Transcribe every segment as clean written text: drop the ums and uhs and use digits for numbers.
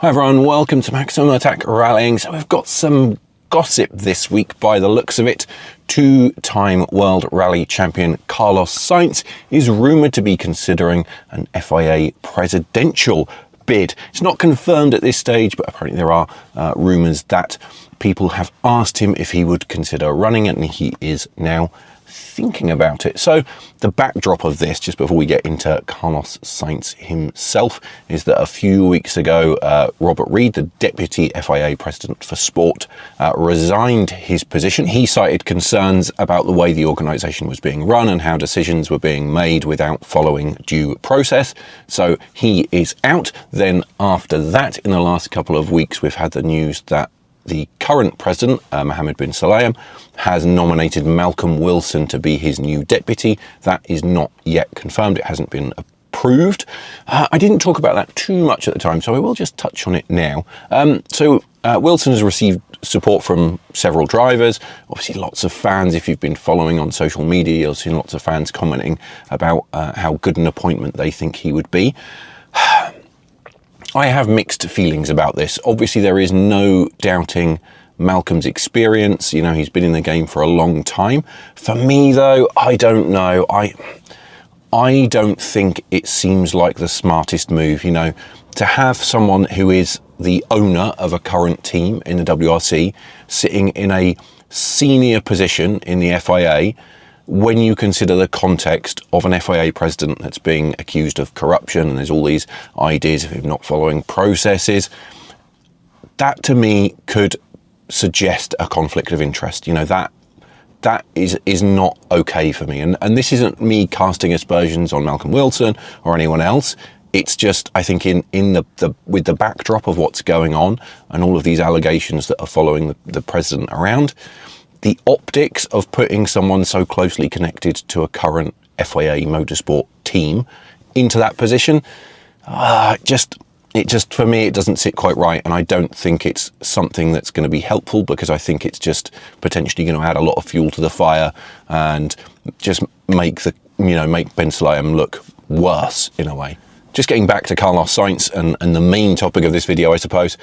Hi everyone, welcome to Maximum Attack Rallying. So we've got some gossip this week by the looks of it. Two-time World Rally Champion Carlos Sainz is rumoured to be considering an FIA presidential bid. It's not confirmed at this stage, but apparently there are rumours that people have asked him if he would consider running it, and he is now thinking about it. So the backdrop of this, just before we get into Carlos Sainz himself, is that a few weeks ago, Robert Reid, the Deputy FIA President for Sport, resigned his position. He cited concerns about the way the organisation was being run and how decisions were being made without following due process. So he is out. Then after that, in the last couple of weeks, we've had the news that the current president, Mohammed Ben Sulayem, has nominated Malcolm Wilson to be his new deputy. That is not yet confirmed. It hasn't been approved. I didn't talk about that too much at the time, so I will just touch on it now. Wilson has received support from several drivers, obviously lots of fans. If you've been following on social media, you'll see lots of fans commenting about how good an appointment they think he would be. I have mixed feelings about this. Obviously, there is no doubting Malcolm's experience. You know, he's been in the game for a long time. For me, though, I don't know. I don't think it seems like the smartest move, you know, to have someone who is the owner of a current team in the WRC sitting in a senior position in the FIA when you consider the context of an FIA president that's being accused of corruption, and there's all these ideas of him not following processes. That to me could suggest a conflict of interest. You know, that is not okay for me. And this isn't me casting aspersions on Malcolm Wilson or anyone else. It's just, I think with the backdrop of what's going on and all of these allegations that are following the president around, the optics of putting someone so closely connected to a current FIA Motorsport team into that position, it just for me, it doesn't sit quite right. And I don't think it's something that's going to be helpful, because I think it's just potentially going to add a lot of fuel to the fire and just make Ben Sulayem look worse in a way. Just getting back to Carlos Sainz and the main topic of this video, I suppose.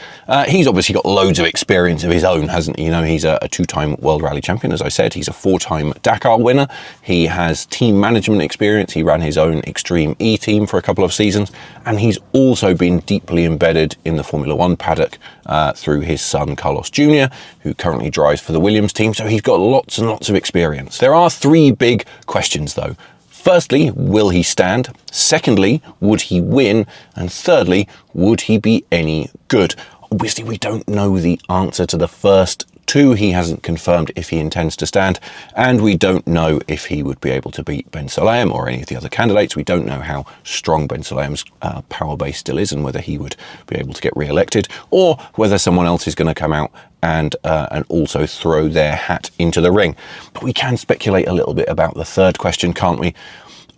He's obviously got loads of experience of his own, hasn't he? You know, he's a two-time World Rally Champion, as I said. He's a four-time Dakar winner. He has team management experience. He ran his own Extreme E team for a couple of seasons. And he's also been deeply embedded in the Formula One paddock through his son, Carlos Jr., who currently drives for the Williams team. So he's got lots and lots of experience. There are three big questions, though. Firstly, will he stand? Secondly, would he win? And thirdly, would he be any good? Obviously, we don't know the answer to the first two. He hasn't confirmed if he intends to stand, and we don't know if he would be able to beat Ben Sulayem or any of the other candidates. We don't know how strong Ben Sulayem's power base still is, and whether he would be able to get re-elected, or whether someone else is going to come out and also throw their hat into the ring. But we can speculate a little bit about the third question, can't we?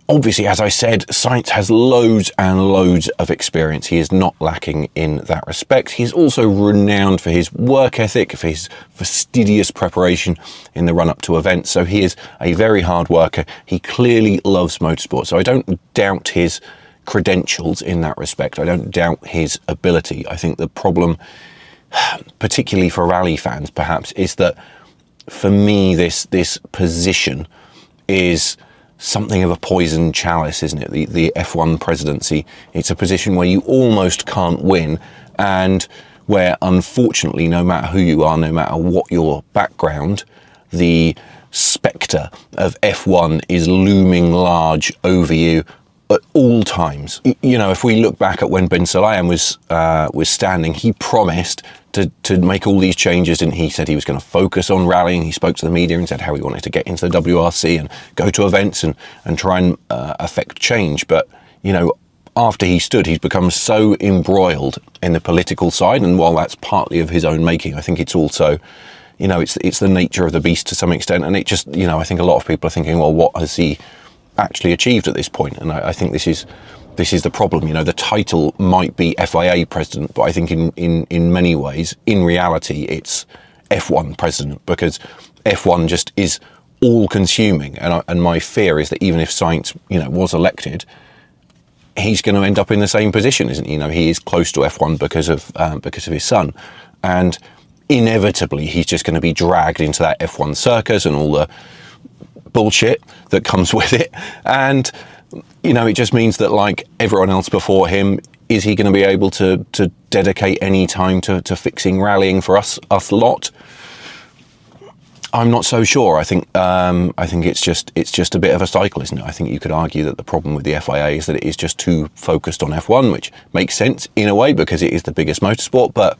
Obviously, as I said, Sainz has loads and loads of experience. He is not lacking in that respect. He's also renowned for his work ethic, for his fastidious preparation in the run-up to events. So he is a very hard worker. He clearly loves motorsport. So I don't doubt his credentials in that respect. I don't doubt his ability. I think the problem, particularly for rally fans perhaps, is that for me this position is something of a poison chalice, isn't it? The F1 presidency, it's a position where you almost can't win, and where unfortunately, no matter who you are, no matter what your background, the spectre of F1 is looming large over you at all times. You know, if we look back at when Ben Sulayem was standing, he promised to make all these changes, and he said he was going to focus on rallying. He spoke to the media and said how he wanted to get into the WRC and go to events and try and affect change. But, you know, after he stood, he's become so embroiled in the political side, and while that's partly of his own making, I think it's also, you know, it's the nature of the beast to some extent. And it just, you know, I think a lot of people are thinking, well, what has he actually achieved at this point? And I think this is the problem. You know, the title might be FIA president, but I think in many ways, in reality, it's F1 president, because F1 just is all consuming. And my fear is that even if Sainz, you know, was elected, he's going to end up in the same position, isn't he? You know, he is close to F1 because of his son, and inevitably he's just going to be dragged into that F1 circus and all the bullshit that comes with it. And you know, it just means that, like everyone else before him, is he going to be able to dedicate any time to fixing rallying for us lot? I'm not so sure. I think it's just a bit of a cycle, isn't it? I think you could argue that the problem with the FIA is that it is just too focused on F1, which makes sense in a way because it is the biggest motorsport, but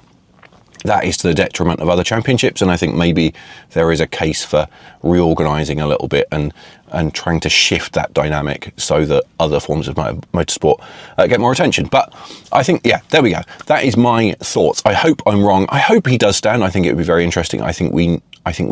that is to the detriment of other championships. And I think maybe there is a case for reorganising a little bit and trying to shift that dynamic so that other forms of motorsport get more attention. But I think, yeah, there we go. That is my thoughts. I hope I'm wrong. I hope he does stand. I think it would be very interesting. I think we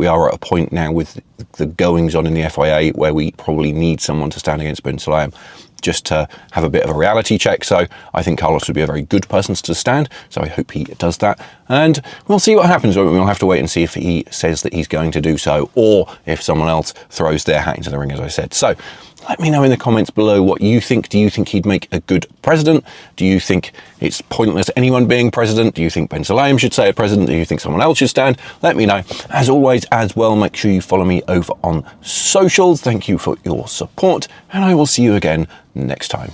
are at a point now with the goings on in the FIA where we probably need someone to stand against Ben Sulayem, just to have a bit of a reality check. So I think Carlos would be a very good person to stand. So I hope he does that. And we'll see what happens. We'll have to wait and see if he says that he's going to do so, or if someone else throws their hat into the ring, as I said. So let me know in the comments below what you think. Do you think he'd make a good president? Do you think it's pointless anyone being president? Do you think Ben Sulayem should say a president? Do you think someone else should stand? Let me know. As always, as well, make sure you follow me over on socials. Thank you for your support, and I will see you again next time.